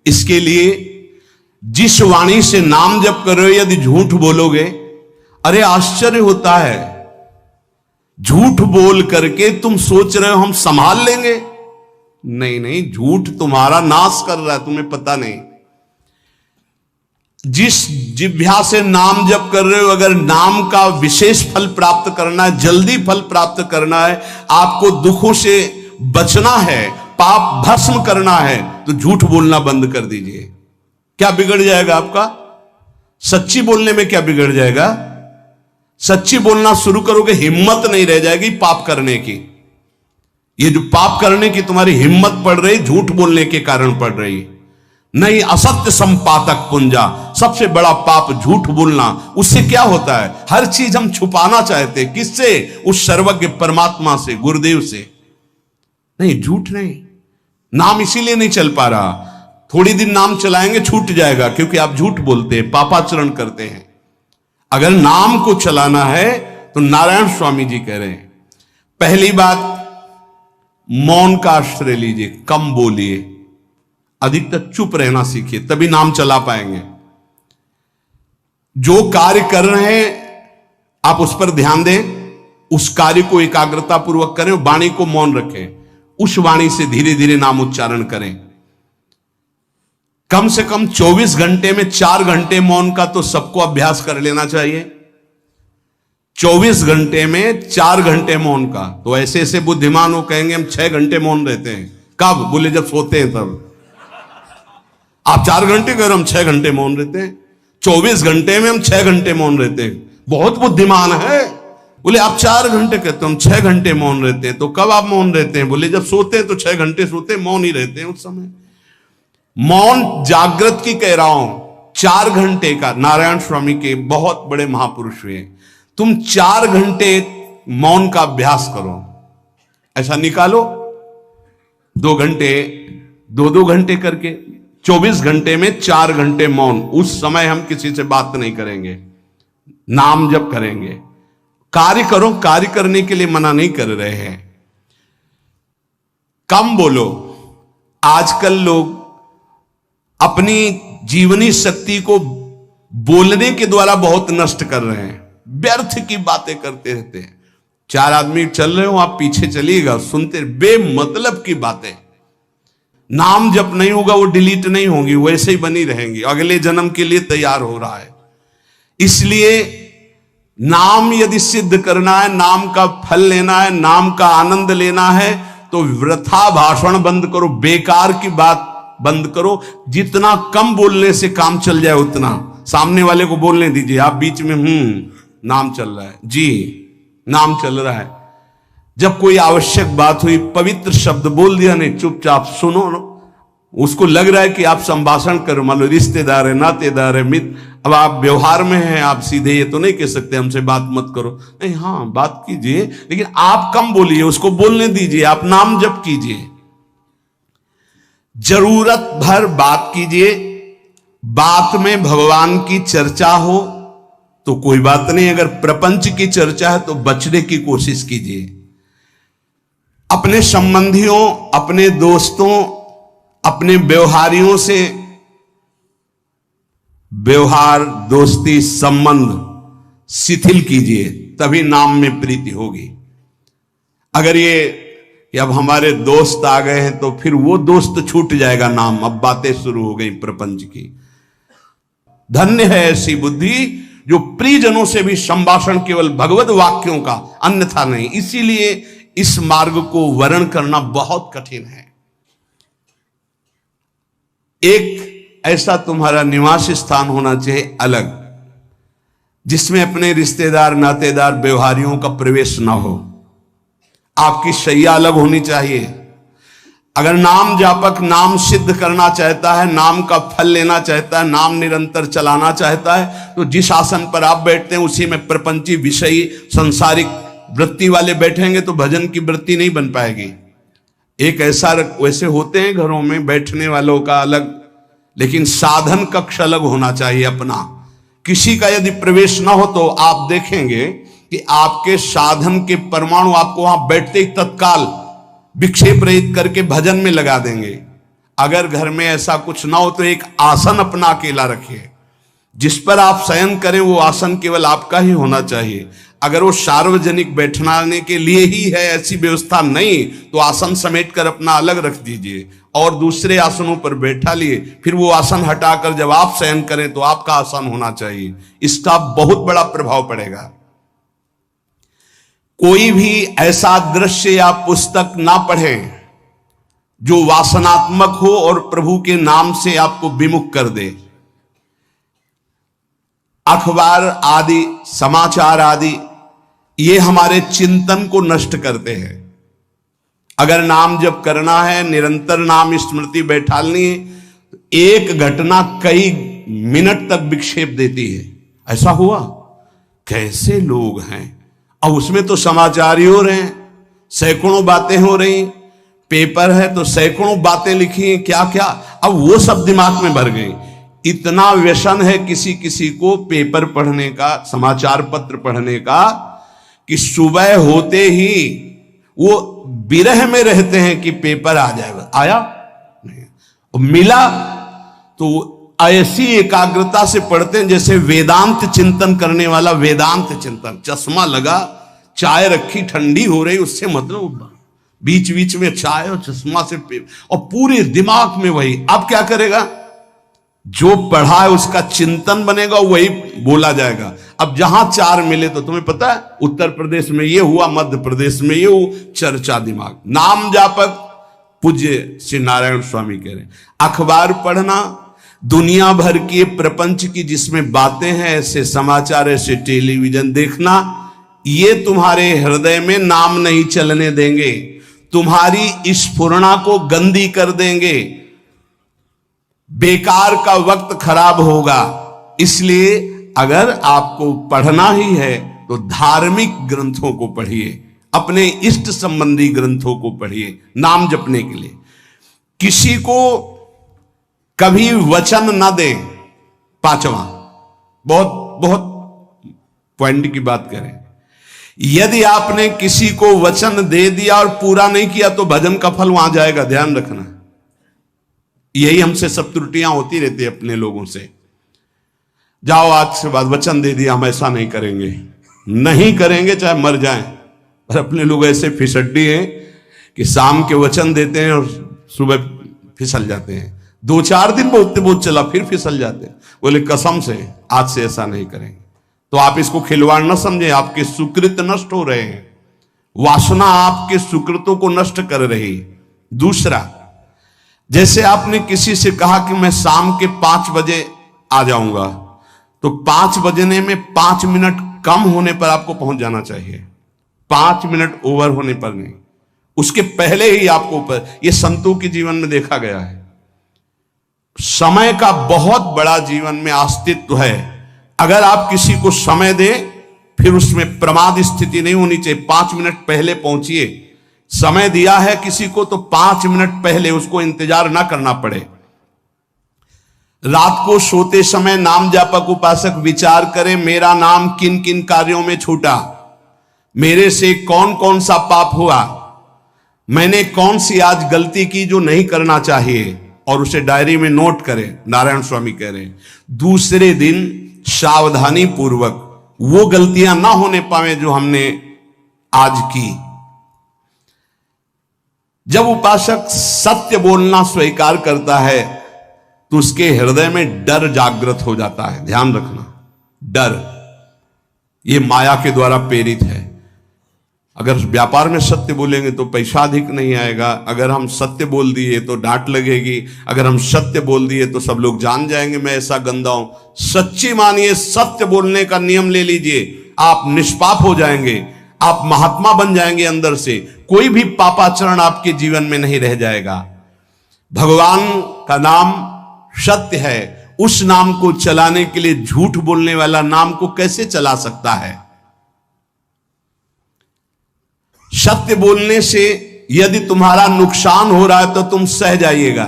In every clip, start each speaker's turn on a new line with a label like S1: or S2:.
S1: इसके लिए जिस वाणी से नाम जप कर रहे हो यदि झूठ बोलोगे, अरे आश्चर्य होता है, झूठ बोल करके तुम सोच रहे हो हम संभाल लेंगे। नहीं नहीं, झूठ तुम्हारा नाश कर रहा है, तुम्हें पता नहीं। जिस जिह्वा से नाम जप कर रहे हो, अगर नाम का विशेष फल प्राप्त करना है, जल्दी फल प्राप्त करना है, आपको दुखों से बचना है, पाप भस्म करना है, तो झूठ बोलना बंद कर दीजिए। क्या बिगड़ जाएगा आपका? सच्ची बोलने में क्या बिगड़ जाएगा? सच्ची बोलना शुरू करोगे, हिम्मत नहीं रह जाएगी पाप करने की। ये जो पाप करने की तुम्हारी हिम्मत पड़ रही, झूठ बोलने के कारण पड़ रही। नहीं, असत्य संपातक पुंजा, सबसे बड़ा पाप झूठ बोलना। उससे क्या होता है? हर चीज हम छुपाना चाहते, किससे? उस सर्वज्ञ परमात्मा से, गुरुदेव से। नहीं, झूठ नहीं। नाम इसीलिए नहीं चल पा रहा, थोड़ी दिन नाम चलाएंगे छूट जाएगा, क्योंकि आप झूठ बोलते हैं, पापाचरण करते हैं। अगर नाम को चलाना है तो नारायण स्वामी जी कह रहे हैं, पहली बात मौन का आश्रय लीजिए, कम बोलिए, अधिकतर चुप रहना सीखिए, तभी नाम चला पाएंगे। जो कार्य कर रहे हैं आप उस पर ध्यान दें, उस कार्य को एकाग्रता पूर्वक करें, वाणी को मौन रखें, उस वाणी से धीरे धीरे नाम उच्चारण करें। कम से कम 24 घंटे में 4 घंटे मौन का तो सबको अभ्यास कर लेना चाहिए। 24 घंटे में 4 घंटे मौन का। तो ऐसे ऐसे बुद्धिमान हो कहेंगे हम 6 घंटे मौन रहते हैं। कब? बोले जब सोते हैं तब। आप 4 घंटे कह रहे हम 6 घंटे मौन रहते हैं। 24 घंटे में हम 6 घंटे मौन रहते हैं, बहुत बुद्धिमान है। बोले आप 4 घंटे कहते हम 6 घंटे मौन रहते हैं। तो कब आप मौन रहते हैं? बोले जब सोते हैं तो 6 घंटे सोते हैं, मौन ही रहते हैं उस समय। मौन जागृत की कह रहा हूं, 4 घंटे का। नारायण स्वामी के बहुत बड़े महापुरुष हुए, तुम 4 घंटे मौन का अभ्यास करो, ऐसा निकालो 2 घंटे, 2-2 घंटे करके 24 घंटे में 4 घंटे मौन। उस समय हम किसी से बात नहीं करेंगे, नाम जप करेंगे। कार्य करो, कार्य करने के लिए मना नहीं कर रहे हैं। कम बोलो। आजकल लोग अपनी जीवनी शक्ति को बोलने के द्वारा बहुत नष्ट कर रहे हैं, व्यर्थ की बातें करते रहते हैं। 4 आदमी चल रहे हो, आप पीछे चलिएगा, सुनते, बेमतलब की बातें। नाम जब नहीं होगा वो डिलीट नहीं होंगी, वैसे ही बनी रहेंगी, अगले जन्म के लिए तैयार हो रहा है। इसलिए नाम यदि सिद्ध करना है, नाम का फल लेना है, नाम का आनंद लेना है, तो वृथा भाषण बंद करो, बेकार की बात बंद करो। जितना कम बोलने से काम चल जाए उतना। सामने वाले को बोलने दीजिए, आप बीच में नाम चल रहा है जी, नाम चल रहा है। जब कोई आवश्यक बात हुई, पवित्र शब्द बोल दिया, नहीं चुपचाप सुनो। उसको लग रहा है कि आप संभाषण करो, मान लो रिश्तेदार है, नातेदार है, मित्र, अब आप व्यवहार में हैं, आप सीधे ये तो नहीं कह सकते हमसे बात मत करो, नहीं, हाँ बात कीजिए, लेकिन आप कम बोलिए, उसको बोलने दीजिए, आप नाम जप कीजिए, जरूरत भर बात कीजिए। बात में भगवान की चर्चा हो तो कोई बात नहीं, अगर प्रपंच की चर्चा है तो बचने की कोशिश कीजिए। अपने संबंधियों, अपने दोस्तों, अपने व्यवहारियों से व्यवहार, दोस्ती, संबंध शिथिल कीजिए, तभी नाम में प्रीति होगी। अगर ये कि अब हमारे दोस्त आ गए हैं तो फिर वो दोस्त छूट जाएगा नाम, अब बातें शुरू हो गई प्रपंच की। धन्य है ऐसी बुद्धि जो प्रियजनों से भी संभाषण केवल भगवत वाक्यों का, अन्यथा नहीं। इसीलिए इस मार्ग को वर्ण करना बहुत कठिन है। एक ऐसा तुम्हारा निवास स्थान होना चाहिए अलग, जिसमें अपने रिश्तेदार, नातेदार, व्यवहारियों का प्रवेश ना हो। आपकी शैया अलग होनी चाहिए। अगर नाम जापक नाम सिद्ध करना चाहता है, नाम का फल लेना चाहता है, नाम निरंतर चलाना चाहता है, तो जिस आसन पर आप बैठते हैं उसी में प्रपंची, विषयी, सांसारिक वृत्ति वाले बैठेंगे तो भजन की वृत्ति नहीं बन पाएगी। एक ऐसा, वैसे होते हैं घरों में बैठने वालों का अलग, लेकिन साधन कक्ष अलग होना चाहिए अपना। किसी का यदि प्रवेश ना हो तो आप देखेंगे कि आपके साधन के परमाणु आपको वहां बैठते ही तत्काल विक्षेप रहित करके भजन में लगा देंगे। अगर घर में ऐसा कुछ ना हो तो एक आसन अपना अकेला रखिए, जिस पर आप शयन करें वो आसन केवल आपका ही होना चाहिए। अगर वो सार्वजनिक बैठने के लिए ही है, ऐसी व्यवस्था नहीं, तो आसन समेट कर अपना अलग रख दीजिए और दूसरे आसनों पर बैठा लिए, फिर वो आसन हटाकर जब आप शयन करें तो आपका आसन होना चाहिए। इसका बहुत बड़ा प्रभाव पड़ेगा। कोई भी ऐसा दृश्य या पुस्तक ना पढ़ें जो वासनात्मक हो और प्रभु के नाम से आपको विमुख कर दे। अखबार आदि, समाचार आदि, ये हमारे चिंतन को नष्ट करते हैं। अगर नाम जप करना है, निरंतर नाम स्मृति बैठालनी है, एक घटना कई मिनट तक विक्षेप देती है। ऐसा हुआ, कैसे लोग हैं। अब उसमें तो समाचार ही हो रहे हैं, सैकड़ों बातें हो रही, पेपर है तो सैकड़ों बातें लिखी हैं, क्या क्या, अब वो सब दिमाग में भर गई। इतना व्यसन है किसी किसी को पेपर पढ़ने का, समाचार पत्र पढ़ने का, कि सुबह होते ही वो विरह में रहते हैं कि पेपर आ जाएगा। आया नहीं, मिला तो ऐसी एकाग्रता से पढ़ते हैं जैसे वेदांत चिंतन करने वाला वेदांत चिंतन। चश्मा लगा, चाय रखी, ठंडी हो रही, उससे मतलब बीच बीच में चाय और चश्मा से और पूरे दिमाग में वही। अब क्या करेगा, जो पढ़ा है उसका चिंतन बनेगा, वही बोला जाएगा। अब जहां चार मिले तो तुम्हें पता है, उत्तर प्रदेश में ये हुआ, मध्य प्रदेश में ये हुआ, चर्चा दिमाग। नाम जापक पूज्य श्री नारायण स्वामी कह रहे, अखबार पढ़ना, दुनिया भर की प्रपंच की जिसमें बातें हैं, ऐसे समाचार, ऐसे टेलीविजन देखना, ये तुम्हारे हृदय में नाम नहीं चलने देंगे, तुम्हारी स्फुरणा को गंदी कर देंगे, बेकार का वक्त खराब होगा। इसलिए अगर आपको पढ़ना ही है तो धार्मिक ग्रंथों को पढ़िए, अपने इष्ट संबंधी ग्रंथों को पढ़िए नाम जपने के लिए। किसी को कभी वचन न दें। पांचवा, बहुत बहुत पॉइंट की बात करें, यदि आपने किसी को वचन दे दिया और पूरा नहीं किया तो भजन का फल वहां जाएगा, ध्यान रखना। यही हमसे सब त्रुटियां होती रहती है अपने लोगों से। जाओ आज से बाद वचन दे दिया, हम ऐसा नहीं करेंगे, नहीं करेंगे चाहे मर जाएं। और अपने लोग ऐसे फिसड्डी हैं कि शाम के वचन देते हैं और सुबह फिसल जाते हैं, 2-4 दिन बहुत चला फिर फिसल जाते हैं। बोले कसम से आज से ऐसा नहीं करेंगे। तो आप इसको खिलवाड़ न समझे, आपके सुकृत नष्ट हो रहे हैं, वासना आपके सुकृतों को नष्ट कर रही। दूसरा, जैसे आपने किसी से कहा कि मैं शाम के 5 बजे आ जाऊंगा, तो 5 बजने में 5 मिनट कम होने पर आपको पहुंच जाना चाहिए, 5 मिनट ओवर होने पर नहीं, उसके पहले ही आपको ऊपर। यह संतों के जीवन में देखा गया है। समय का बहुत बड़ा जीवन में अस्तित्व है। अगर आप किसी को समय दें, फिर उसमें प्रमाद स्थिति नहीं होनी चाहिए। 5 मिनट पहले पहुंचिए। समय दिया है किसी को तो 5 मिनट पहले उसको इंतजार ना करना पड़े। रात को सोते समय नाम जापक उपासक विचार करें, मेरा नाम किन किन कार्यों में छूटा, मेरे से कौन कौन सा पाप हुआ, मैंने कौन सी आज गलती की जो नहीं करना चाहिए, और उसे डायरी में नोट करें। नारायण स्वामी कह रहे हैं दूसरे दिन सावधानी पूर्वक वो गलतियां ना होने पावे जो हमने आज की। जब उपासक सत्य बोलना स्वीकार करता है तो उसके हृदय में डर जागृत हो जाता है। ध्यान रखना, डर ये माया के द्वारा प्रेरित है। अगर व्यापार में सत्य बोलेंगे तो पैसा अधिक नहीं आएगा, अगर हम सत्य बोल दिए तो डांट लगेगी, अगर हम सत्य बोल दिए तो सब लोग जान जाएंगे मैं ऐसा गंदा हूं। सच्ची मानिए, सत्य बोलने का नियम ले लीजिए, आप निष्पाप हो जाएंगे, आप महात्मा बन जाएंगे अंदर से, कोई भी पापाचरण आपके जीवन में नहीं रह जाएगा। भगवान का नाम सत्य है, उस नाम को चलाने के लिए झूठ बोलने वाला नाम को कैसे चला सकता है। सत्य बोलने से यदि तुम्हारा नुकसान हो रहा है तो तुम सह जाइएगा।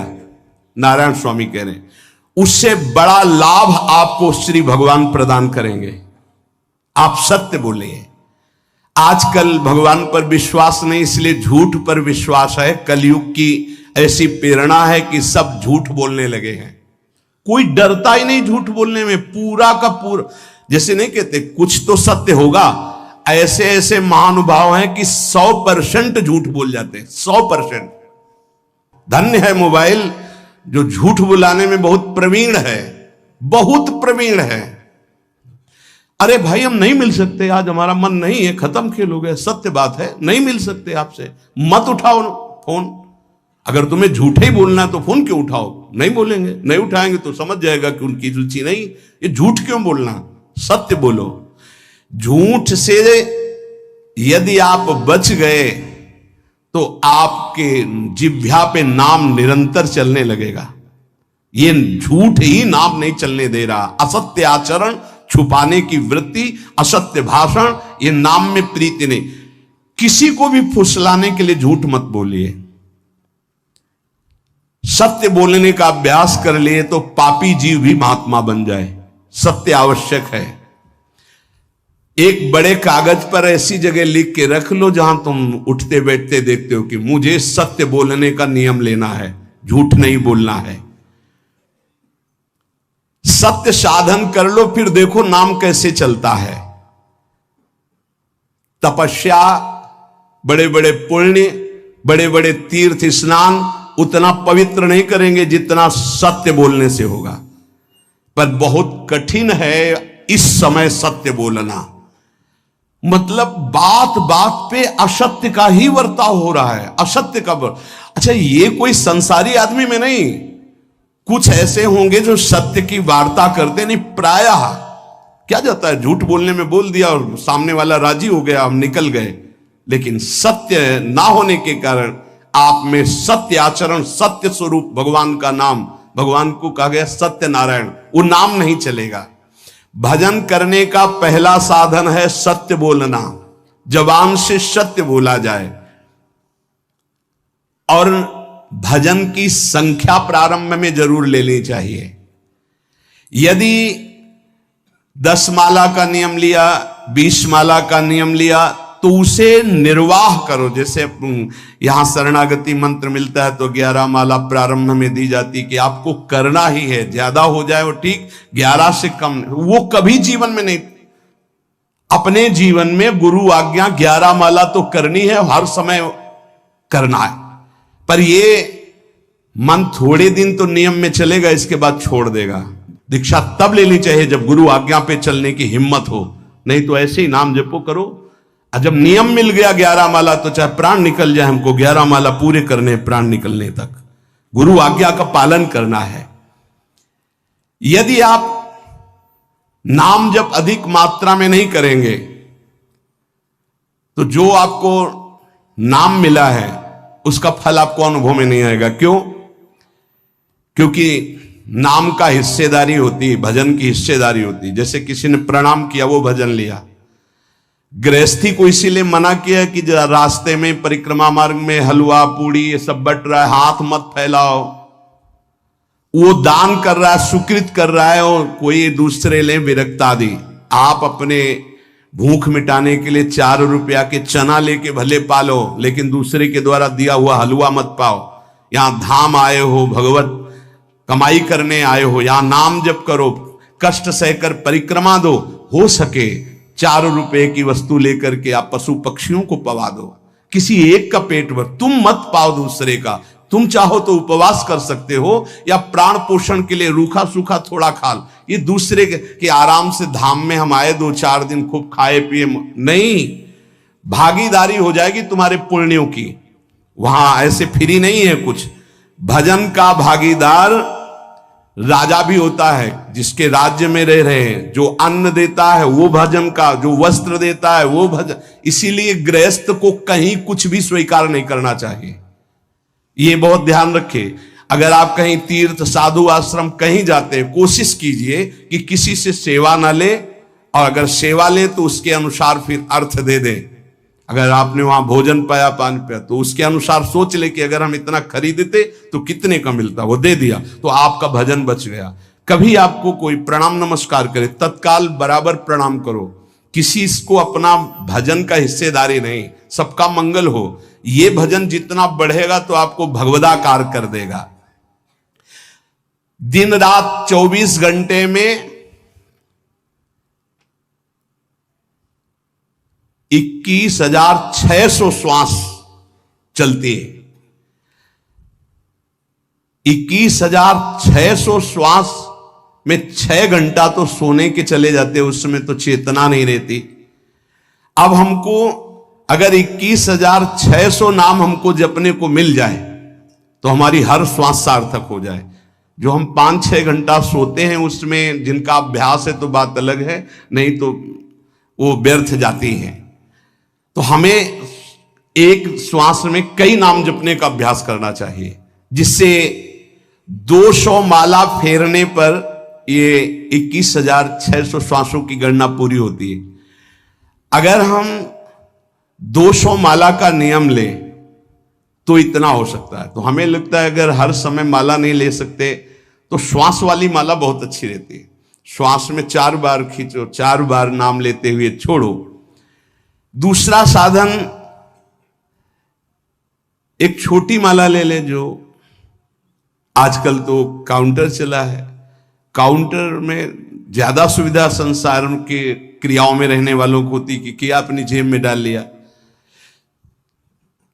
S1: नारायण स्वामी कह रहे हैं उससे बड़ा लाभ आपको श्री भगवान प्रदान करेंगे। आप सत्य बोलिए। आजकल भगवान पर विश्वास नहीं, इसलिए झूठ पर विश्वास है। कलयुग की ऐसी प्रेरणा है कि सब झूठ बोलने लगे हैं। कोई डरता ही नहीं झूठ बोलने में, पूरा का पूरा। जैसे नहीं कहते कुछ तो सत्य होगा, ऐसे ऐसे महानुभाव हैं कि 100% झूठ बोल जाते हैं, 100%। धन्य है मोबाइल जो झूठ बुलाने में बहुत प्रवीण है, बहुत प्रवीण है। अरे भाई हम नहीं मिल सकते, आज हमारा मन नहीं है, खत्म खेल हो गया, सत्य बात है, नहीं मिल सकते आपसे, मत उठाओ फोन। अगर तुम्हें झूठे ही बोलना है तो फोन क्यों उठाओ? नहीं बोलेंगे, नहीं उठाएंगे तो समझ जाएगा कि उनकी रुचि नहीं। ये झूठ क्यों बोलना, सत्य बोलो। झूठ से यदि आप बच गए तो आपके जिह्वा पे नाम निरंतर चलने लगेगा। ये झूठ ही नाम नहीं चलने दे रहा। असत्य आचरण, छुपाने की वृत्ति, असत्य भाषण, ये नाम में प्रीति नहीं। किसी को भी फुसलाने के लिए झूठ मत बोलिए। सत्य बोलने का अभ्यास कर लिए तो पापी जीव भी महात्मा बन जाए। सत्य आवश्यक है। एक बड़े कागज पर ऐसी जगह लिख के रख लो जहां तुम उठते बैठते देखते हो कि मुझे सत्य बोलने का नियम लेना है, झूठ नहीं बोलना है। सत्य साधन कर लो, फिर देखो नाम कैसे चलता है। तपस्या, बड़े बड़े पुण्य, बड़े बड़े तीर्थ स्नान उतना पवित्र नहीं करेंगे जितना सत्य बोलने से होगा। पर बहुत कठिन है इस समय सत्य बोलना। मतलब बात बात पे असत्य का ही वर्ताव हो रहा है, असत्य का अच्छा, ये कोई संसारी आदमी में नहीं, कुछ ऐसे होंगे जो सत्य की वार्ता करते नहीं। प्रायः क्या जाता है, झूठ बोलने में बोल दिया और सामने वाला राजी हो गया, हम निकल गए। लेकिन सत्य ना होने के कारण आप में सत्य आचरण, सत्य स्वरूप भगवान का नाम, भगवान को कहा गया सत्य नारायण, वो नाम नहीं चलेगा। भजन करने का पहला साधन है सत्य बोलना। जबान से सत्य बोला जाए। और भजन की संख्या प्रारंभ में जरूर लेनी चाहिए। यदि 10 माला का नियम लिया, 20 माला का नियम लिया, तो उसे निर्वाह करो। जैसे यहां शरणागति मंत्र मिलता है तो 11 माला प्रारंभ में दी जाती कि आपको करना ही है, ज्यादा हो जाए वो ठीक, 11 से कम वो कभी जीवन में नहीं। अपने जीवन में गुरु आज्ञा 11 माला तो करनी है, हर समय करना है। पर ये मन थोड़े दिन तो नियम में चलेगा, इसके बाद छोड़ देगा। दीक्षा तब लेनी चाहिए जब गुरु आज्ञा पे चलने की हिम्मत हो, नहीं तो ऐसे ही नाम जपो करो। जब नियम मिल गया 11 माला तो चाहे प्राण निकल जाए, हमको 11 माला पूरे करने, प्राण निकलने तक गुरु आज्ञा का पालन करना है। यदि आप नाम जप अधिक मात्रा में नहीं करेंगे तो जो आपको नाम मिला है उसका फल आपको अनुभव में नहीं आएगा। क्यों? क्योंकि नाम का हिस्सेदारी होती है, भजन की हिस्सेदारी होती है। जैसे किसी ने प्रणाम किया, वो भजन लिया। गृहस्थी को इसीलिए मना किया कि रास्ते में परिक्रमा मार्ग में हलवा पूड़ी ये सब बट रहा है, हाथ मत फैलाओ। वो दान कर रहा है, सुकृत कर रहा है, और कोई दूसरे ले विरक्त आदि। आप अपने भूख मिटाने के लिए 4 रुपया के चना लेके भले पालो, लेकिन दूसरे के द्वारा दिया हुआ हलवा मत पाओ। यहां धाम आए हो, भगवत कमाई करने आए हो, यहां नाम जप करो, कष्ट सहकर परिक्रमा दो। हो सके 4 रुपए की वस्तु लेकर के आप पशु पक्षियों को पवा दो, किसी एक का पेट भर, तुम मत पाओ दूसरे का। तुम चाहो तो उपवास कर सकते हो या प्राण पोषण के लिए रूखा सूखा थोड़ा खा लो। ये दूसरे के आराम से धाम में हम आए 2-4 दिन खूब खाए पिए नहीं, भागीदारी हो जाएगी तुम्हारे पुण्यों की। वहां ऐसे फ्री नहीं है कुछ। भजन का भागीदार राजा भी होता है, जिसके राज्य में रह रहे हैं। जो अन्न देता है वो भजन का, जो वस्त्र देता है वो भजन। इसीलिए गृहस्थ को कहीं कुछ भी स्वीकार नहीं करना चाहिए, ये बहुत ध्यान रखें। अगर आप कहीं तीर्थ साधु आश्रम कहीं जाते हैं, कोशिश कीजिए कि किसी से सेवा ना ले, और अगर सेवा ले तो उसके अनुसार फिर अर्थ दे दे। अगर आपने वहां भोजन पाया, पान पाया, तो उसके अनुसार सोच ले कि अगर हम इतना खरीदते तो कितने का मिलता, वो दे दिया तो आपका भजन बच गया। कभी आपको कोई प्रणाम नमस्कार करे, तत्काल बराबर प्रणाम करो। किसी को अपना भजन का हिस्सेदारी नहीं, सबका मंगल हो। ये भजन जितना बढ़ेगा तो आपको भगवदाकार कर देगा। दिन रात 24 घंटे में 21,600 श्वास चलती है। 21,600 श्वास में 6 घंटा तो सोने के चले जाते, उसमें तो चेतना नहीं रहती। अब हमको अगर 21,600 नाम हमको जपने को मिल जाए तो हमारी हर श्वास सार्थक हो जाए। जो हम 5-6 घंटा सोते हैं उसमें जिनका अभ्यास है तो बात अलग है, नहीं तो वो व्यर्थ जाती है। तो हमें एक श्वास में कई नाम जपने का अभ्यास करना चाहिए, जिससे 200 माला फेरने पर ये 21,600 श्वासों की गणना पूरी होती है। अगर हम 200 माला का नियम लें तो इतना हो सकता है। तो हमें लगता है अगर हर समय माला नहीं ले सकते तो श्वास वाली माला बहुत अच्छी रहती है। श्वास में 4 बार खींचो, 4 बार नाम लेते हुए छोड़ो। दूसरा साधन, एक छोटी माला ले ले, जो आजकल तो काउंटर चला है। काउंटर में ज्यादा सुविधा संसार के क्रियाओं में रहने वालों को होती कि क्या अपनी जेब में डाल लिया।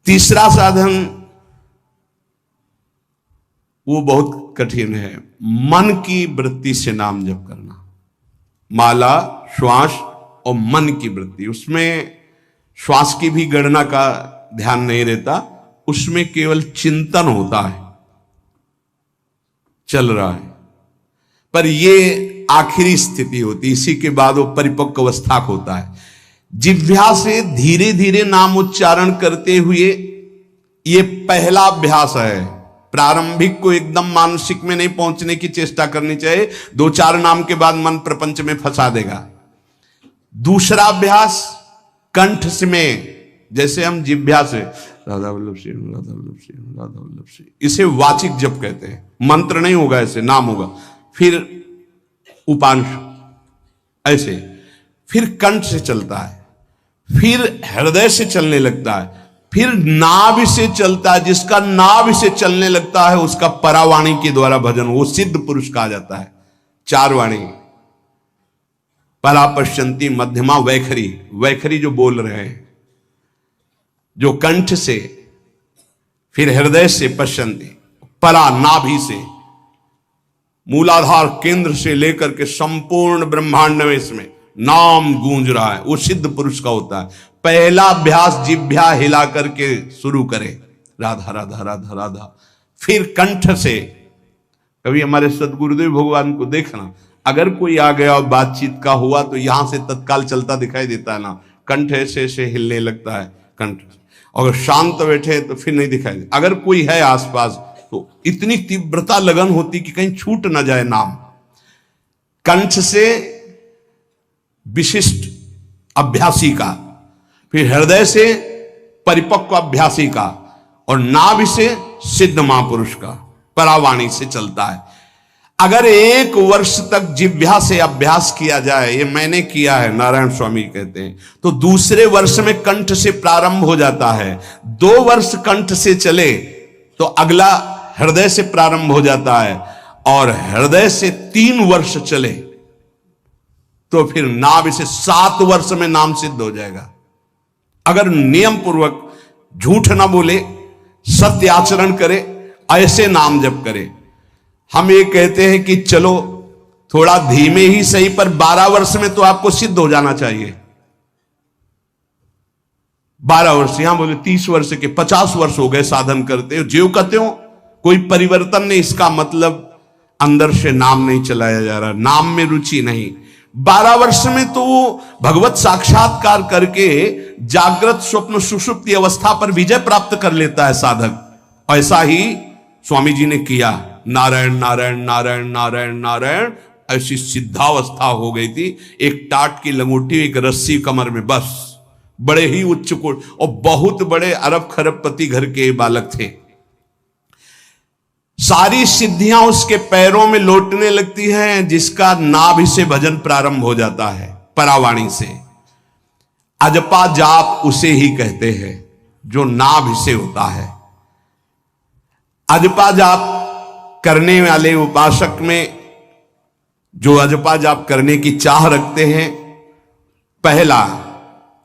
S1: तीसरा साधन वो बहुत कठिन है, मन की वृत्ति से नाम जप करना। माला, श्वास और मन की वृत्ति, उसमें श्वास की भी गणना का ध्यान नहीं रहता, उसमें केवल चिंतन होता है, चल रहा है। पर ये आखिरी स्थिति होती, इसी के बाद वो परिपक्व अवस्था होता है। जिह्वा से धीरे धीरे नाम उच्चारण करते हुए ये पहला अभ्यास है। प्रारंभिक को एकदम मानसिक में नहीं पहुंचने की चेष्टा करनी चाहिए, 2-4 नाम के बाद मन प्रपंच में फंसा देगा। दूसरा अभ्यास कंठ से में, जैसे हम जिह्वा से राधा वल्लभ श्री राधा वल्लभ श्री राधा वल्लभ श्री, इसे वाचिक जप कहते हैं। मंत्र नहीं होगा, ऐसे नाम होगा। फिर उपांश ऐसे, फिर कंठ से चलता है, फिर हृदय से चलने लगता है, फिर नाभि से चलता है। जिसका नाभि से चलने लगता है उसका परावाणी के द्वारा भजन, वो सिद्ध पुरुष कहा जाता है। 4 वाणी, परा, पश्यंती, मध्यमा, वैखरी। वैखरी जो बोल रहे हैं, जो कंठ से, फिर हृदय से पश्यंती, परा नाभि से, मूलाधार केंद्र से लेकर के संपूर्ण ब्रह्मांड में इसमें नाम गूंज रहा है, वो सिद्ध पुरुष का होता है। पहला अभ्यास जिह्वा हिला करके शुरू करें, राधा राधा राधा राधा। फिर कंठ से, कभी हमारे सदगुरुदेव भगवान को देखना, अगर कोई आ गया और बातचीत का हुआ तो यहां से तत्काल चलता दिखाई देता है ना, कंठ ऐसे ऐसे हिलने लगता है कंठ। अगर शांत बैठे तो फिर नहीं दिखाई देता। अगर कोई है आसपास तो इतनी तीव्रता लगन होती कि कहीं छूट ना जाए नाम। कंठ से विशिष्ट अभ्यासी का, फिर हृदय से परिपक्व अभ्यासी का, और नाभि से सिद्ध महापुरुष का, परावाणी से चलता है। अगर 1 वर्ष तक जिह्वा से अभ्यास किया जाए, ये मैंने किया है, नारायण स्वामी कहते हैं, तो दूसरे वर्ष में कंठ से प्रारंभ हो जाता है। 2 वर्ष कंठ से चले तो अगला हृदय से प्रारंभ हो जाता है, और हृदय से 3 वर्ष चले तो फिर नाभि से 7 वर्ष में नाम सिद्ध हो जाएगा। अगर नियम पूर्वक झूठ ना बोले, सत्य आचरण करे, ऐसे नाम जप करे। हम ये कहते हैं कि चलो थोड़ा धीमे ही सही, पर 12 वर्ष में तो आपको सिद्ध हो जाना चाहिए। 12 वर्ष, यहां बोले 30 वर्ष के 50 वर्ष हो गए साधन करते हो, ज्यों कहते हो कोई परिवर्तन नहीं। इसका मतलब अंदर से नाम नहीं चलाया जा रहा, नाम में रुचि नहीं। 12 वर्ष में तो वो भगवत साक्षात्कार करके जागृत स्वप्न सुषुप्ति अवस्था पर विजय प्राप्त कर लेता है साधक। ऐसा ही स्वामी जी ने किया। नारायण नारायण नारायण नारायण नारायण, ऐसी सिद्धावस्था हो गई थी। एक टाट की लंगोटी, एक रस्सी कमर में, बस। बड़े ही उच्च कोट और बहुत बड़े अरब खरबपति घर के बालक थे। सारी सिद्धियां उसके पैरों में लौटने लगती हैं, जिसका नाभि से भजन प्रारंभ हो जाता है, परावाणी से। अजपा जाप उसे ही कहते हैं जो नाभि से होता है। अजपा जाप करने वाले उपासक में जो अजपा जाप करने की चाह रखते हैं, पहला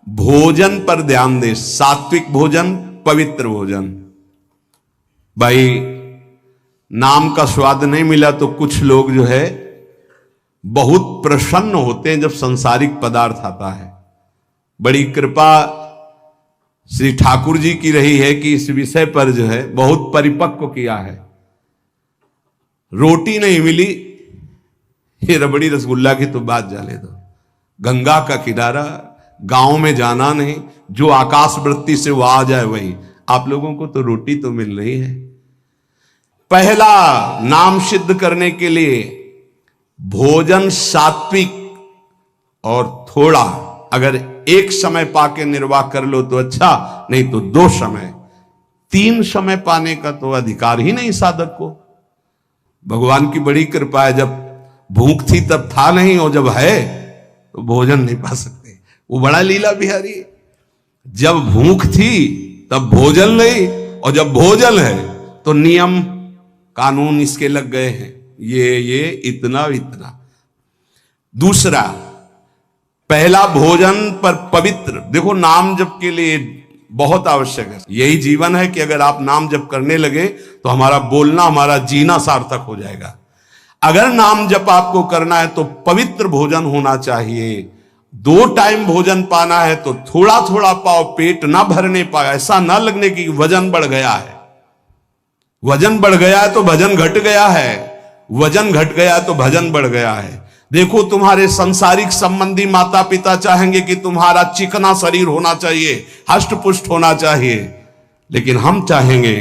S1: भोजन पर ध्यान दे, सात्विक भोजन, पवित्र भोजन। भाई नाम का स्वाद नहीं मिला तो कुछ लोग जो है बहुत प्रसन्न होते हैं जब सांसारिक पदार्थ आता है। बड़ी कृपा श्री ठाकुर जी की रही है कि इस विषय पर जो है बहुत परिपक्व किया है। रोटी नहीं मिली, ये रबड़ी रसगुल्ला की तो बात जाने दो। गंगा का किनारा, गांव में जाना नहीं, जो आकाश वृत्ति से वो आ जाए वही। आप लोगों को तो रोटी तो मिल रही है। पहला नाम सिद्ध करने के लिए भोजन सात्विक और थोड़ा, अगर एक समय पाके निर्वाह कर लो तो अच्छा, नहीं तो 2 समय, 3 समय पाने का तो अधिकार ही नहीं साधक को। भगवान की बड़ी कृपा है, जब भूख थी तब था नहीं, और जब है तो भोजन नहीं पा सकते। वो बड़ा लीला बिहारी है। जब भूख थी तब भोजन नहीं, और जब भोजन है तो नियम कानून इसके लग गए हैं, ये इतना इतना। दूसरा, पहला भोजन पर पवित्र। देखो नाम जप के लिए बहुत आवश्यक है, यही जीवन है कि अगर आप नाम जप करने लगे तो हमारा बोलना, हमारा जीना सार्थक हो जाएगा। अगर नाम जप आपको करना है तो पवित्र भोजन होना चाहिए। 2 टाइम भोजन पाना है तो थोड़ा थोड़ा पाओ, पेट ना भरने पाए, ऐसा ना लगने की वजन बढ़ गया है। वजन बढ़ गया है तो भजन घट गया है, वजन घट गया तो भजन बढ़ गया है। देखो तुम्हारे संसारिक संबंधी माता पिता चाहेंगे कि तुम्हारा चिकना शरीर होना चाहिए, हष्ट पुष्ट होना चाहिए, लेकिन हम चाहेंगे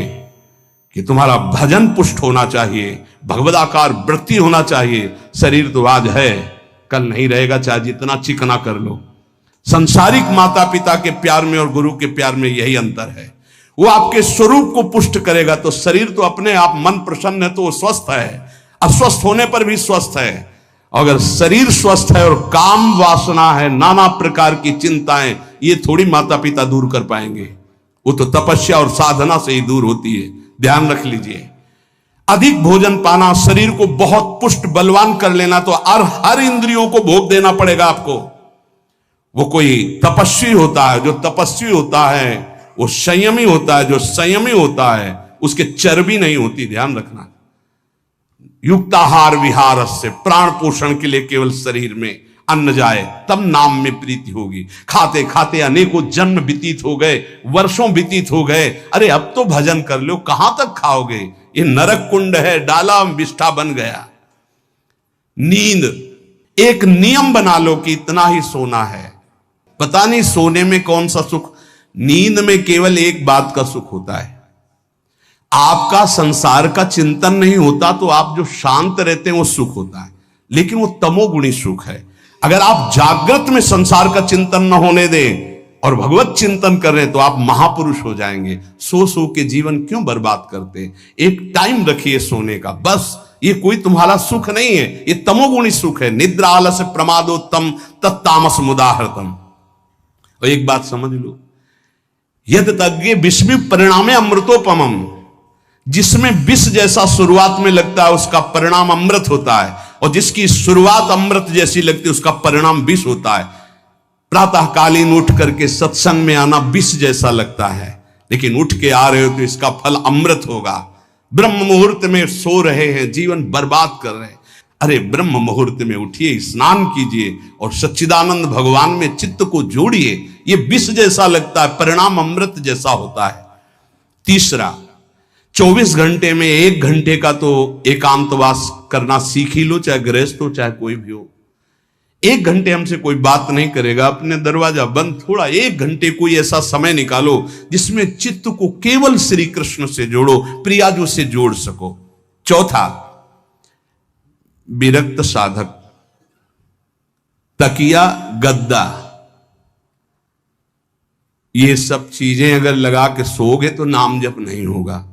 S1: कि तुम्हारा भजन पुष्ट होना चाहिए, भगवदाकार वृत्ति होना चाहिए। शरीर तो आज है, कल नहीं रहेगा, चाहे जितना चिकना कर लो। संसारिक माता पिता के प्यार में और गुरु के प्यार में यही अंतर है। वो आपके स्वरूप को पुष्ट करेगा तो शरीर तो अपने आप, मन प्रसन्न है तो वो स्वस्थ है, अस्वस्थ होने पर भी स्वस्थ है। अगर शरीर स्वस्थ है और काम वासना है, नाना प्रकार की चिंताएं, ये थोड़ी माता पिता दूर कर पाएंगे। वो तो तपस्या और साधना से ही दूर होती है, ध्यान रख लीजिए। अधिक भोजन पाना, शरीर को बहुत पुष्ट बलवान कर लेना, तो हर इंद्रियों को भोग देना पड़ेगा आपको। वो कोई तपस्वी होता है, जो तपस्वी होता है वो संयमी होता है, जो संयमी होता है उसके चर्बी नहीं होती, ध्यान रखना। युक्ताहार विहार से, प्राण पोषण के लिए केवल शरीर में अन्न जाए तब नाम में प्रीति होगी। खाते खाते अनेकों जन्म व्यतीत हो गए, वर्षों व्यतीत हो गए, अरे अब तो भजन कर लो, कहां तक खाओगे? ये नरक कुंड है, डाला विष्ठा बन गया। नींद, एक नियम बना लो कि इतना ही सोना है। पता नहीं सोने में कौन सा सुख, नींद में केवल एक बात का सुख होता है, आपका संसार का चिंतन नहीं होता, तो आप जो शांत रहते हैं वो सुख होता है, लेकिन वो तमोगुणी सुख है। अगर आप जागृत में संसार का चिंतन न होने दें और भगवत चिंतन कर रहे हैं तो आप महापुरुष हो जाएंगे। सो सो के जीवन क्यों बर्बाद करते हैं? एक टाइम रखिए सोने का, बस। ये कोई तुम्हारा सुख नहीं है, ये तमोगुणी सुख है। निद्रा आलस्य प्रमादोत्तम तत्तामस मुदाहृतम। और एक बात समझ लो, यद तज्ञे विस्मि परिणामे अमृतोपमम, जिसमें विष जैसा शुरुआत में लगता है उसका परिणाम अमृत होता है, और जिसकी शुरुआत अमृत जैसी लगती है उसका परिणाम विष होता है। प्रातःकालीन उठ करके सत्संग में आना विष जैसा लगता है, लेकिन उठ के आ रहे हो तो इसका फल अमृत होगा। ब्रह्म मुहूर्त में सो रहे हैं, जीवन बर्बाद कर रहे हैं, अरे ब्रह्म मुहूर्त में उठिए, स्नान कीजिए और सच्चिदानंद भगवान में चित्त को जोड़िए। ये विष जैसा लगता है, परिणाम अमृत जैसा होता है। तीसरा, 24 घंटे में 1 घंटे का तो एकांतवास करना सीख ही लो, चाहे गृहस्थ हो चाहे कोई भी हो। 1 घंटे हमसे कोई बात नहीं करेगा, अपने दरवाजा बंद, थोड़ा 1 घंटे कोई ऐसा समय निकालो जिसमें चित्त को केवल श्री कृष्ण से जोड़ो, प्रियाजू से जोड़ सको। चौथा, विरक्त साधक, तकिया गद्दा, ये सब चीजें अगर लगा के सोओगे तो नाम जप नहीं होगा।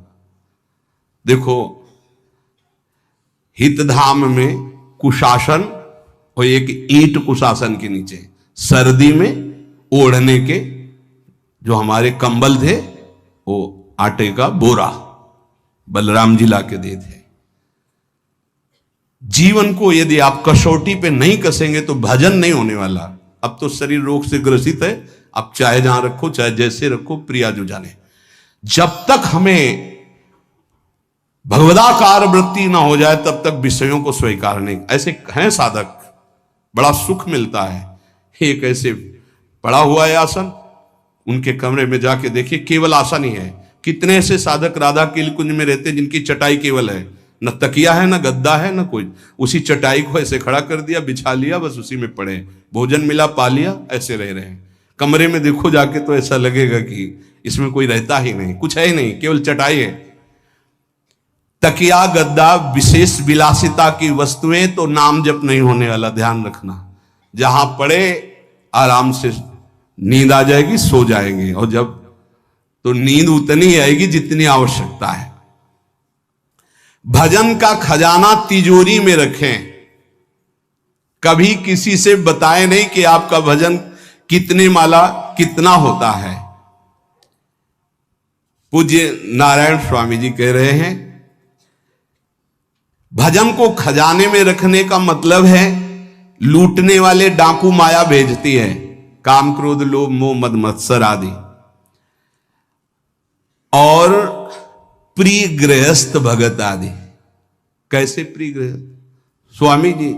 S1: देखो, हितधाम में कुशासन और एक ईंट कुशासन के नीचे, सर्दी में ओढ़ने के जो हमारे कंबल थे वो आटे का बोरा बलराम जी ला के दे थे। जीवन को यदि आप कसौटी पे नहीं कसेंगे तो भजन नहीं होने वाला। अब तो शरीर रोग से ग्रसित है, आप चाहे जहां रखो चाहे जैसे रखो, प्रिया जो जाने। जब तक हमें भगवदाकार वृत्ति ना हो जाए तब तक विषयों को स्वीकार नहीं। ऐसे हैं साधक, बड़ा सुख मिलता है। एक ऐसे पड़ा हुआ है आसन, उनके कमरे में जाके देखिए, केवल आसन ही है। कितने ऐसे साधक राधा के कुंज में रहते हैं जिनकी चटाई केवल है, न तकिया है, न गद्दा है, न कोई। उसी चटाई को ऐसे खड़ा कर दिया, बिछा लिया, बस उसी में पड़े, भोजन मिला पा लिया, ऐसे रह रहे हैं। कमरे में देखो जाके तो ऐसा लगेगा कि इसमें कोई रहता ही नहीं, कुछ है ही नहीं, केवल चटाई है। तकिया गद्दा विशेष विलासिता की वस्तुएं तो नाम जप नहीं होने वाला, ध्यान रखना। जहां पड़े आराम से नींद आ जाएगी, सो जाएंगे, और जब तो नींद उतनी आएगी जितनी आवश्यकता है। भजन का खजाना तिजोरी में रखें, कभी किसी से बताएं नहीं कि आपका भजन कितने माला कितना होता है। पूज्य नारायण स्वामी जी कह रहे हैं, भजन को खजाने में रखने का मतलब है लूटने वाले डाकू माया भेजती है, काम क्रोध लोभ मोह मद मत्सर आदि, और प्रिय गृहस्थ भगत आदि। कैसे प्रिय गृहस्थ? स्वामी जी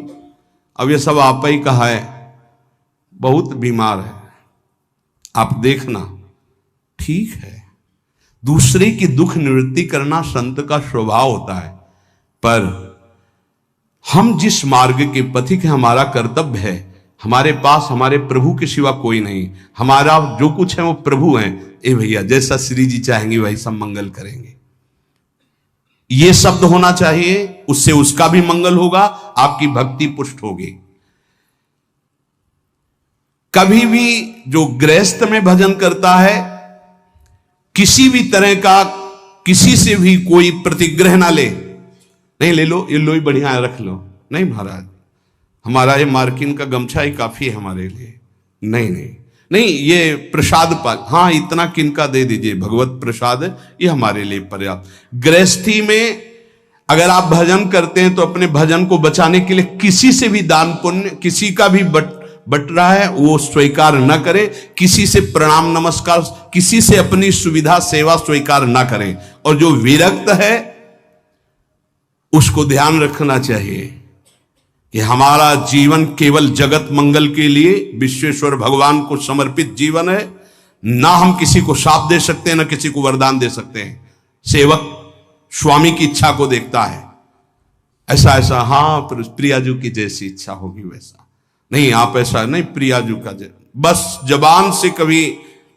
S1: अब ये सब आप ही कहा है, बहुत बीमार है, आप देखना। ठीक है, दूसरे की दुख निवृत्ति करना संत का स्वभाव होता है, पर हम जिस मार्ग के पथिक हैं, हमारा कर्तव्य है। हमारे पास हमारे प्रभु के सिवा कोई नहीं, हमारा जो कुछ है वो प्रभु हैं। ए भैया, जैसा श्री जी चाहेंगे वही सब मंगल करेंगे, ये शब्द होना चाहिए। उससे उसका भी मंगल होगा, आपकी भक्ति पुष्ट होगी। कभी भी जो गृहस्थ में भजन करता है, किसी भी तरह का किसी से भी कोई प्रतिग्रह ना ले। नहीं ले लो, ये लो ही बढ़िया है, रख लो। नहीं महाराज, हमारा ये मार्किन का गमछा ही काफी है हमारे लिए। नहीं नहीं नहीं, ये प्रसाद पाल, हाँ इतना किनका दे दीजिए, भगवत प्रसाद है, ये हमारे लिए पर्याप्त। गृहस्थी में अगर आप भजन करते हैं तो अपने भजन को बचाने के लिए किसी से भी दान पुण्य, किसी का भी बट रहा है वो स्वीकार न करें, किसी से प्रणाम नमस्कार, किसी से अपनी सुविधा सेवा स्वीकार न करें। और जो विरक्त है उसको ध्यान रखना चाहिए कि हमारा जीवन केवल जगत मंगल के लिए विश्वेश्वर भगवान को समर्पित जीवन है। ना हम किसी को शाप दे सकते हैं, ना किसी को वरदान दे सकते हैं। सेवक स्वामी की इच्छा को देखता है, ऐसा ऐसा, हाँ प्रियाजू की जैसी इच्छा होगी वैसा। नहीं, आप ऐसा नहीं, प्रियाजू का बस जबान से कभी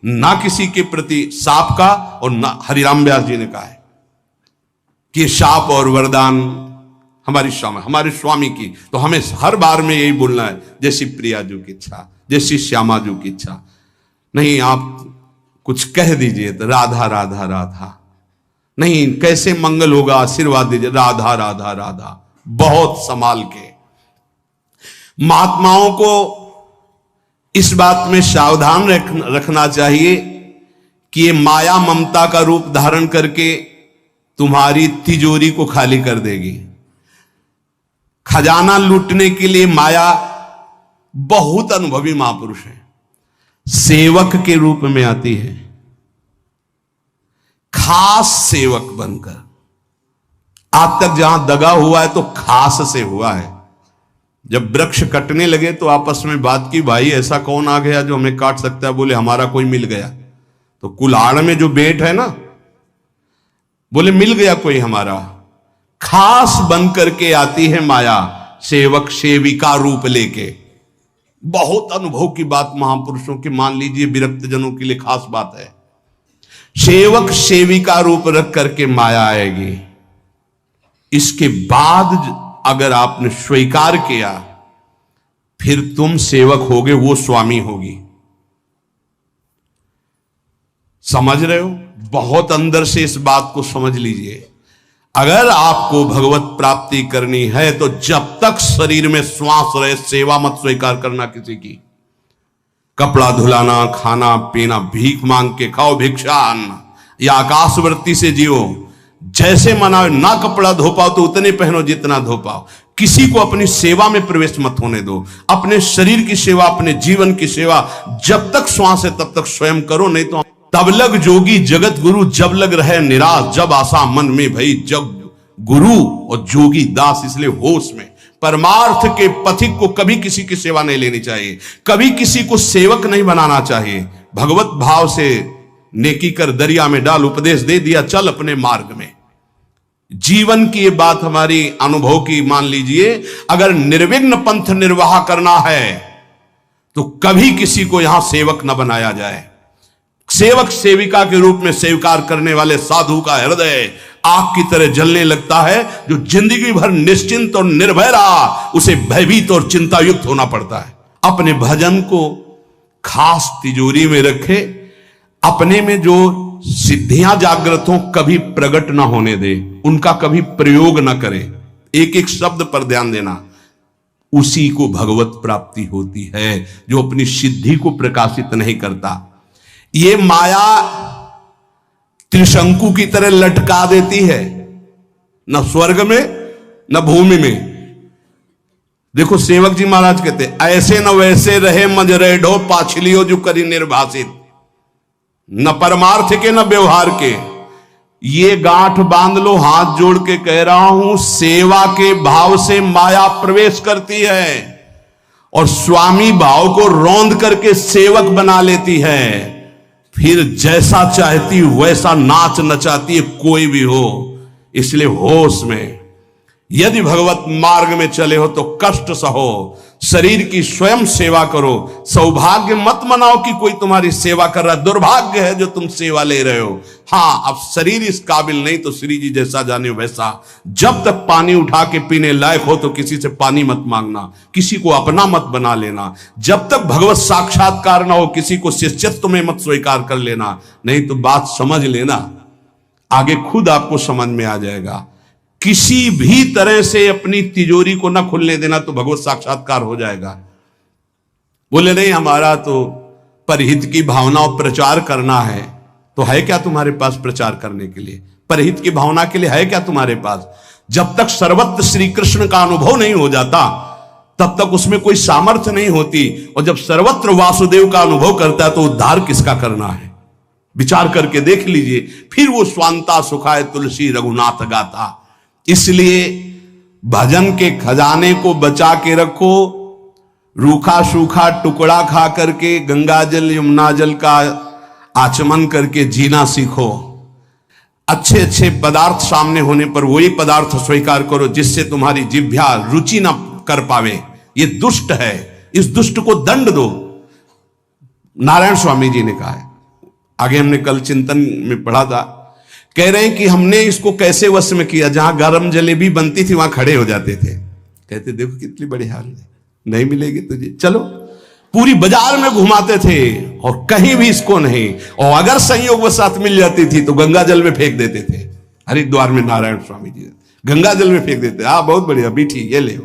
S1: ना किसी के प्रति शाप का, और ना हरिराम व्यास जी ने कहा है कि शाप और वरदान हमारे स्वामी की, तो हमें हर बार में यही बोलना है, जैसी प्रियाजू की इच्छा, जैसी श्यामाजू की इच्छा। नहीं, आप कुछ कह दीजिए तो राधा राधा राधा, नहीं कैसे मंगल होगा, आशीर्वाद दीजिए राधा राधा राधा, बहुत संभाल के। महात्माओं को इस बात में सावधान रखना चाहिए कि ये माया ममता का रूप धारण करके तुम्हारी तिजोरी को खाली कर देगी। खजाना लूटने के लिए माया बहुत अनुभवी महापुरुष है, सेवक के रूप में आती है, खास सेवक बनकर। आज तक जहां दगा हुआ है तो खास से हुआ है। जब वृक्ष कटने लगे तो आपस में बात की, भाई ऐसा कौन आ गया जो हमें काट सकता है? बोले हमारा कोई मिल गया। तो कुल्हाड़ में जो बेट है ना, बोले मिल गया कोई हमारा। खास बनकर के आती है माया, सेवक सेविका रूप लेके। बहुत अनुभव की बात महापुरुषों की, मान लीजिए विरक्त जनों के लिए खास बात है। सेवक सेविका रूप रख करके माया आएगी। इसके बाद अगर आपने स्वीकार किया, फिर तुम सेवक होगे, वो स्वामी होगी। समझ रहे हो? बहुत अंदर से इस बात को समझ लीजिए। अगर आपको भगवत प्राप्ति करनी है तो जब तक शरीर में श्वास रहे, सेवा मत स्वीकार करना किसी की। कपड़ा धुलाना, खाना पीना, भीख मांग के खाओ, भिक्षा अन्न, या आकाशवृत्ति से जियो, जैसे मना। ना कपड़ा धो पाओ तो उतने पहनो जितना धो पाओ। किसी को अपनी सेवा में प्रवेश मत होने दो। अपने शरीर की सेवा, अपने जीवन की सेवा जब तक श्वास है तब तक स्वयं करो, नहीं तो तब लग जोगी जगत गुरु, जब लग रहे निराश, जब आशा मन में भई, जब गुरु और जोगी दास। इसलिए होश में परमार्थ के पथिक को कभी किसी की सेवा नहीं लेनी चाहिए, कभी किसी को सेवक नहीं बनाना चाहिए। भगवत भाव से नेकी कर दरिया में डाल, उपदेश दे दिया, चल अपने मार्ग में। जीवन की ये बात हमारी अनुभव की मान लीजिए। अगर निर्विघ्न पंथ निर्वाह करना है तो कभी किसी को यहां सेवक न बनाया जाए। सेवक सेविका के रूप में स्वीकार करने वाले साधु का हृदय आग की तरह जलने लगता है। जो जिंदगी भर निश्चिंत और निर्भय रहा, उसे भयभीत और चिंतायुक्त होना पड़ता है। अपने भजन को खास तिजोरी में रखे, अपने में जो सिद्धियां जागृत हो कभी प्रकट ना होने दे, उनका कभी प्रयोग ना करे। एक एक शब्द पर ध्यान देना, उसी को भगवत प्राप्ति होती है जो अपनी सिद्धि को प्रकाशित नहीं करता। ये माया त्रिशंकु की तरह लटका देती है, न स्वर्ग में न भूमि में। देखो सेवक जी महाराज कहते, ऐसे न वैसे रहे मज रेढ़ो पाछलियो जो करी निर्भाषित, न परमार्थ के न व्यवहार के। ये गांठ बांध लो, हाथ जोड़ के कह रहा हूं, सेवा के भाव से माया प्रवेश करती है और स्वामी भाव को रौंद करके सेवक बना लेती है। फिर जैसा चाहती वैसा नाच नचाती है, कोई भी हो। इसलिए होश में, यदि भगवत मार्ग में चले हो तो कष्ट सहो, शरीर की स्वयं सेवा करो। सौभाग्य मत मनाओ कि कोई तुम्हारी सेवा कर रहा है, दुर्भाग्य है जो तुम सेवा ले रहे हो। हाँ, अब शरीर इस काबिल नहीं तो श्री जी जैसा जाने वैसा। जब तक पानी उठा के पीने लायक हो तो किसी से पानी मत मांगना, किसी को अपना मत बना लेना। जब तक भगवत साक्षात्कार ना हो किसी को शिष्यत्व में मत स्वीकार कर लेना, नहीं तो बात समझ लेना, आगे खुद आपको समझ में आ जाएगा। किसी भी तरह से अपनी तिजोरी को ना खुलने देना तो भगवत साक्षात्कार हो जाएगा। बोले नहीं हमारा तो परहित की भावना और प्रचार करना है, तो है क्या तुम्हारे पास प्रचार करने के लिए? परहित की भावना के लिए है क्या तुम्हारे पास? जब तक सर्वत्र श्री कृष्ण का अनुभव नहीं हो जाता तब तक उसमें कोई सामर्थ्य नहीं होती। और जब सर्वत्र वासुदेव का अनुभव करता है तो उद्धार किसका करना है? विचार करके देख लीजिए। फिर वो स्वांता सुखाए तुलसी रघुनाथ गाथा। इसलिए भजन के खजाने को बचा के रखो। रूखा सूखा टुकड़ा खा करके गंगा जल यमुना जल का आचमन करके जीना सीखो। अच्छे अच्छे पदार्थ सामने होने पर वही पदार्थ स्वीकार करो जिससे तुम्हारी जिह्वा रुचि ना कर पावे। ये दुष्ट है, इस दुष्ट को दंड दो। नारायण स्वामी जी ने कहा है, आगे हमने कल चिंतन में पढ़ा था, कह रहे हैं कि हमने इसको कैसे वश में किया। जहां गरम जलेबी बनती थी वहां खड़े हो जाते थे, कहते देखो कितनी बड़ी हाल है, नहीं मिलेगी तुझे, चलो। पूरी बाजार में घुमाते थे और कहीं भी इसको नहीं। और अगर संयोग वश साथ मिल जाती थी तो गंगा जल में फेंक देते थे। हरिद्वार में नारायण स्वामी जी गंगा जल में फेंक देते। हाँ बहुत बढ़िया बीठी, ये ले।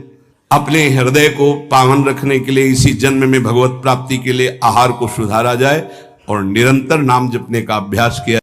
S1: अपने हृदय को पावन रखने के लिए इसी जन्म में भगवत प्राप्ति के लिए आहार को सुधारा जाए और निरंतर नाम जपने का अभ्यास किया